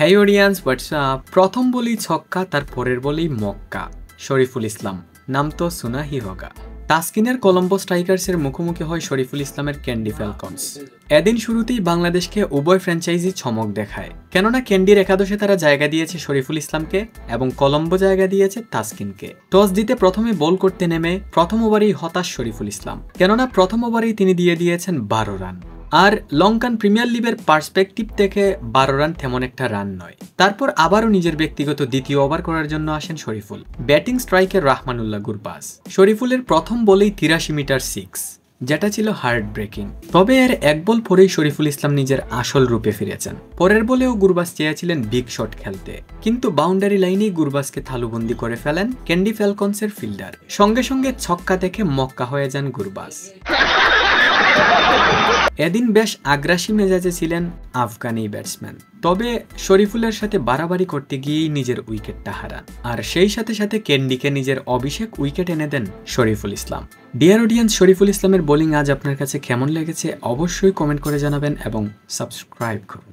হেই audience, WhatsApp. প্রথম বলেই ছক্কা, তার পরের বলেই মক্কা। শরীফুল ইসলাম নাম তো সুনা হি হোগা। তাসকিনের কলম্বো স্ট্রাইকার্সের মুখোমুখি হয় শরীফুল ইসলামের ক্যান্ডি ফ্যালকনস। এদিন শুরুতেই বাংলাদেশকে উভয় ফ্র্যাঞ্চাইজি চমক দেখায়, কেননা ক্যান্ডির একাদশে তারা জায়গা দিয়েছে শরীফুল ইসলামকে এবং কলম্বো জায়গা দিয়েছে তাসকিনকে। টস জিতে প্রথমে বল করতে নেমে প্রথম ওভারেই হতাশ শরীফুল ইসলাম, কেননা প্রথম ওভারেই তিনি দিয়ে দিয়েছেন 12 রান। আর লঙ্কান প্রিমিয়ার লিগের পার্সপেক্টিভ থেকে 12 রান তেমন একটা রান নয়। তারপর আবারও নিজের ব্যক্তিগত দ্বিতীয় ওভার করার জন্য আসেন শরীফুল। ব্যাটিং স্ট্রাইকের রাহমানুল্লাহ গুরবাজ। শরীফুলের প্রথম বলেই 83 মিটার 6, যেটা ছিল হার্ট ব্রেকিং। তবে এর এক বল পরেই শরীফুল ইসলাম নিজের আসল রূপে ফিরেছেন। পরের বলেও গুরবাজ চেয়েছিলেন বিগ শট খেলতে, কিন্তু বাউন্ডারি লাইনেই গুরবাজকে থালুবন্দি করে ফেলেন ক্যান্ডি ফ্যালকনসের ফিল্ডার। সঙ্গে সঙ্গে ছক্কা দেখে মক্কা হয়ে যান গুরবাজ। এদিন বেশ আগ্রাসী মেজাজে ছিলেন আফগানি ব্যাটসম্যান, তবে শরীফুলের সাথে বাড়াবাড়ি করতে গিয়েই নিজের উইকেটটা হারান। আর সেই সাথে সাথে ক্যান্ডিকে নিজের অভিষেক উইকেট এনে দেন শরীফুল ইসলাম। ডিয়ার অডিয়েন্স, শরীফুল ইসলামের বোলিং আজ আপনার কাছে কেমন লেগেছে অবশ্যই কমেন্ট করে জানাবেন এবং সাবস্ক্রাইব করুন।